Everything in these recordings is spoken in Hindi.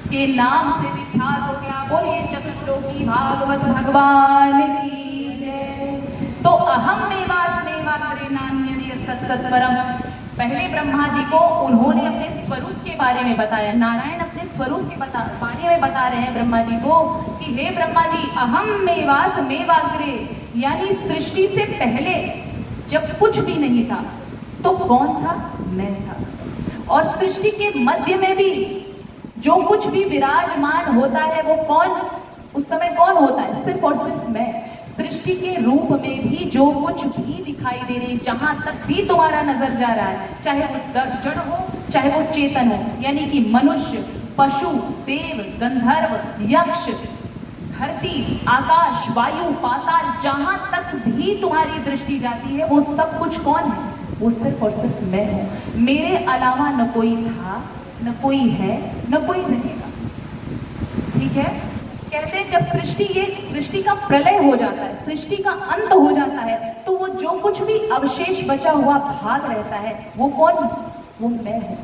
के नाम से विख्यात हो गया। बोलिए चतुश्लोकी भागवत भगवान की जय। तो अहम मेवास्मेवाग्रे नान्यदेव सत्सत् परम। पहले ब्रह्मा जी को उन्होंने अपने स्वरूप के बारे में बताया। नारायण अपने स्वरूप के बारे में बता रहे हैं ब्रह्मा जी को कि हे ब्रह्मा जी, अहम मेवास्मेवाग्रे, यानी सृष्टि से पहले जब कुछ भी नहीं था तो कौन था? मैं था। और सृष्टि के मध्य में भी जो कुछ भी विराजमान होता है वो कौन, उस समय कौन होता है? सिर्फ और सिर्फ मैं। सृष्टि के रूप में भी जो कुछ भी दिखाई दे रही, जहां तक भी तुम्हारा नजर जा रहा है, चाहे वो जड़ हो चाहे वो चेतन हो, यानी कि मनुष्य, पशु, देव, गंधर्व, यक्ष, धरती, आकाश, वायु, पाताल, जहां तक भी तुम्हारी दृष्टि जाती है वो सब कुछ कौन है? वो सिर्फ और सिर्फ मैं हूं। मेरे अलावा न कोई था, न कोई है, न कोई रहेगा। ठीक है? कहते हैं जब सृष्टि का प्रलय हो जाता है, सृष्टि का अंत हो जाता है, तो वो जो कुछ भी अवशेष बचा हुआ भाग रहता है वो कौन? वो मैं हूं,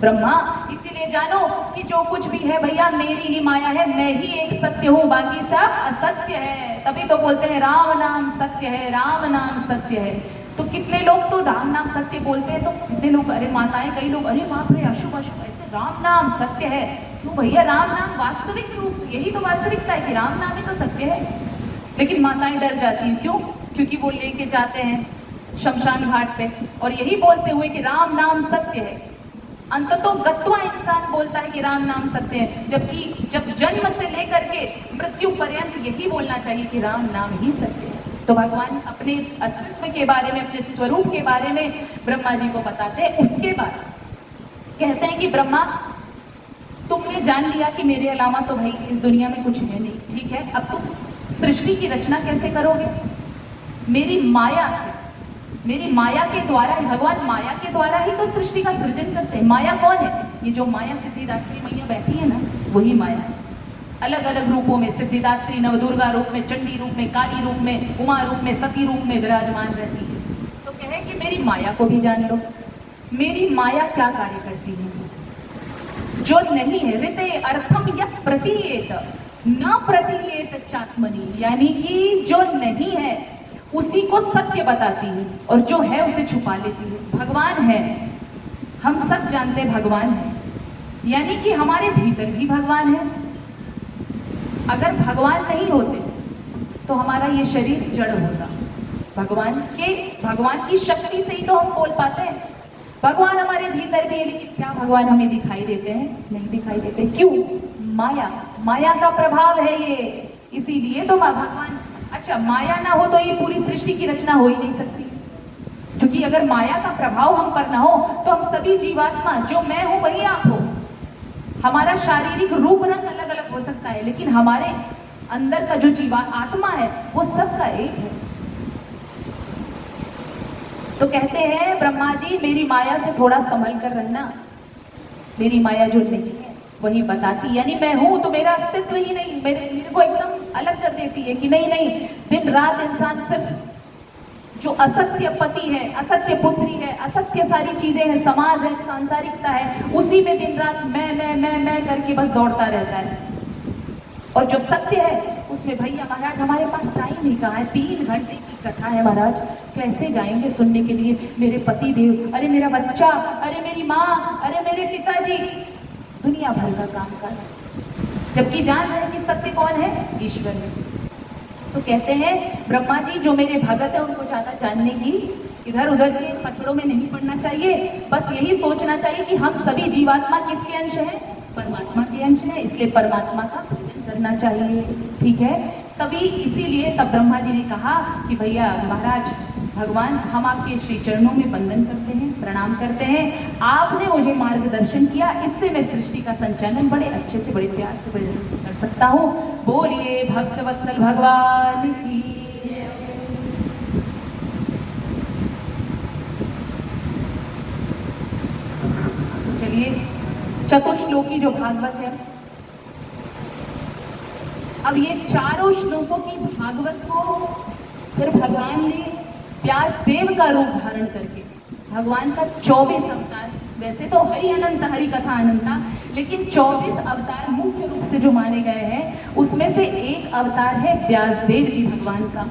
ब्रह्मा। इसीलिए जानो कि जो कुछ भी है भैया मेरी ही माया है, मैं ही एक सत्य हूं, बाकी सब असत्य है। तभी तो बोलते हैं राम नाम सत्य है, राम नाम सत्य है। तो कितने लोग तो राम नाम सत्य बोलते हैं, तो कितने लोग, अरे माताएं, कई लोग, अरे बाप रे अशुभ अशुभ, ऐसे राम नाम सत्य है। तो भैया राम नाम वास्तविक रूप, यही तो वास्तविकता है कि राम नाम ही तो सत्य है। लेकिन माताएं डर जाती हैं, क्यों? क्योंकि वो लेके जाते हैं शमशान घाट पे और यही बोलते हुए कि राम नाम सत्य है। अंततो गत्वा इंसान बोलता है कि राम नाम सत्य है, जबकि जब जन्म से लेकर के मृत्यु पर्यंत यही बोलना चाहिए कि राम नाम ही सत्य है। तो भगवान अपने अस्तित्व के बारे में, अपने स्वरूप के बारे में ब्रह्मा जी को बताते हैं। उसके बाद कहते हैं कि ब्रह्मा, तुमने जान लिया कि मेरे अलावा तो भाई इस दुनिया में कुछ है नहीं, ठीक है? अब तुम सृष्टि की रचना कैसे करोगे? मेरी माया से, मेरी माया के द्वारा ही, भगवान माया के द्वारा ही तो सृष्टि का सृजन करते हैं। माया कौन है? ये जो माया सिद्धिदात्री मैया बैठी है ना, वही माया है। अलग अलग रूपों में, सिद्धिदात्री नवदुर्गा रूप में, चंडी रूप में, काली रूप में, उमा रूप में, सती रूप में विराजमान रहती है। तो कहे कि मेरी माया को भी जान लो। मेरी माया क्या कार्य करती है? जो नहीं है, ऋते अर्थम यत् प्रतीयेत न प्रतीयेत चात्मनि, यानी कि जो नहीं है उसी को सत्य बताती है और जो है उसे छुपा लेती है। भगवान है, हम सब जानते हैं भगवान है, यानी कि हमारे भीतर भी भगवान है। अगर भगवान नहीं होते तो हमारा ये शरीर जड़ होता। भगवान की शक्ति से ही तो हम बोल पाते हैं। भगवान हमारे भीतर भी है, लेकिन क्या भगवान हमें दिखाई देते हैं? नहीं दिखाई देते। क्यों? माया का प्रभाव है ये, इसीलिए तो भगवान। अच्छा, माया ना हो तो ये पूरी सृष्टि की रचना हो ही नहीं सकती, क्योंकि अगर माया का प्रभाव हम पर ना हो तो हम सभी जीवात्मा, जो मैं हूं वही आप हो। हमारा शारीरिक रूप रंग अलग अलग हो सकता है, लेकिन हमारे अंदर का जो आत्मा है वो सबका एक है। तो कहते हैं ब्रह्मा जी, मेरी माया से थोड़ा संभल कर रहना। मेरी माया जो नहीं है वही बताती, यानी मैं हूं तो मेरा अस्तित्व ही नहीं, मेरे को एकदम अलग कर देती है कि नहीं नहीं, दिन रात इंसान सिर्फ जो असत्य पति है, असत्य पुत्री है, असत्य सारी चीजें हैं, समाज है, सांसारिकता है, उसी में दिन रात मैं करके बस दौड़ता रहता है। और जो सत्य है उसमें भैया महाराज हमारे पास टाइम ही कहाँ है? 3 घंटे की कथा है महाराज, कैसे जाएंगे सुनने के लिए? मेरे पति देव, अरे मेरा बच्चा, अरे मेरी माँ, अरे मेरे पिताजी, दुनिया भर का काम कर, जबकि जान रहे हैं कि सत्य कौन है? ईश्वर है। तो कहते हैं ब्रह्मा जी, जो मेरे भगत है उनको ज्यादा जानने की, इधर उधर के पचड़ों में नहीं पड़ना चाहिए। बस यही सोचना चाहिए कि हम सभी जीवात्मा किसके अंश हैं? परमात्मा के अंश है, इसलिए परमात्मा का भजन करना चाहिए। ठीक है? तभी इसीलिए तब ब्रह्मा जी ने कहा कि भैया महाराज भगवान, हम आपके श्री चरणों में वंदन करते हैं, प्रणाम करते हैं। आपने मुझे मार्गदर्शन किया, इससे मैं सृष्टि का संचालन बड़े अच्छे से, बड़े प्यार से, बड़े ढंग से कर सकता हूँ। बोलिए भक्तवत्सल भगवान की। चलिए, चतुश्लोकी जो भागवत है, अब ये चारों श्लोकों की भागवत को फिर भगवान ने व्यास देव का रूप धारण करके, भगवान का 24 अवतार, वैसे तो हरि अनंत, हरि कथा अनंता, लेकिन 24 अवतार मुख्य से जो माने गए हैं, उसमें से एक अवतार है व्यासदेव जी भगवान का।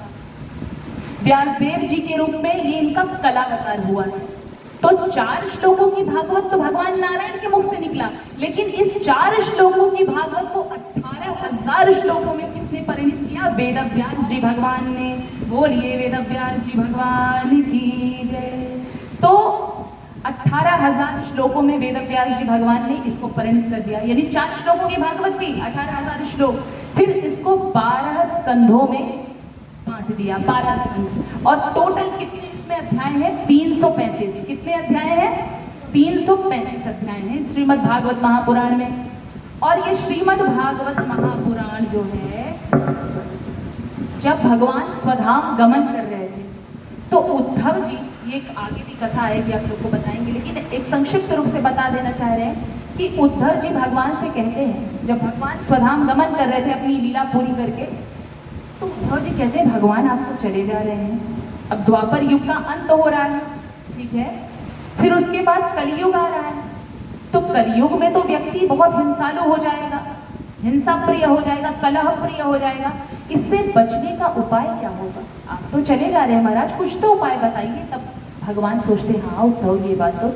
व्यासदेव जी के रूप में ये इनका कलावतार हुआ है। तो 4 श्लोकों की भागवत तो भगवान नारायण के मुख से निकला, लेकिन इस 4 श्लोकों की भागवत को 18,000 श्लोकों में किसने परिणित किया? वेदव्यास जी भगवान ने। बोलिए वेदव्यास जी भगवान की जय। तो 18,000 श्लोकों में वेदव्यास जी भगवान ने इसको परिणित कर दिया, यानी 4 श्लोकों की भागवत थी, 18,000 श्लोक, फिर इसको 12 स्कंधों में बांट दिया, 12 स्कंध। और टोटल कितने इसमें अध्याय हैं? 335। कितने अध्याय हैं? 335 अध्याय हैं श्रीमद् भागवत महापुराण में। और ये श्रीमद् भागवत महापुराण जो है, जब भगवान स्वधाम गमन कर रहे थे तो उद्धव जी, ये एक आगे भी कथा आएगी, आप लोग को बताएंगे, लेकिन एक संक्षिप्त रूप से बता देना चाह रहे हैं कि उद्धव जी भगवान से कहते हैं, जब भगवान स्वधाम गमन कर रहे थे अपनी लीला पूरी करके, तो उद्धव जी कहते हैं भगवान आप तो चले जा रहे हैं, अब द्वापर युग का अंत हो रहा है, ठीक है, फिर उसके बाद कलयुग आ रहा है, तो कलयुग में तो व्यक्ति बहुत हिंसालु हो जाएगा, हिंसा प्रिय हो जाएगा, कलह प्रिय हो जाएगा, इससे बचने का उपाय क्या होगा? आप तो चले जा रहे हैं महाराज, कुछ तो उपाय बताइए। तब भगवान सोचते हाँ उद्धव ये बात तो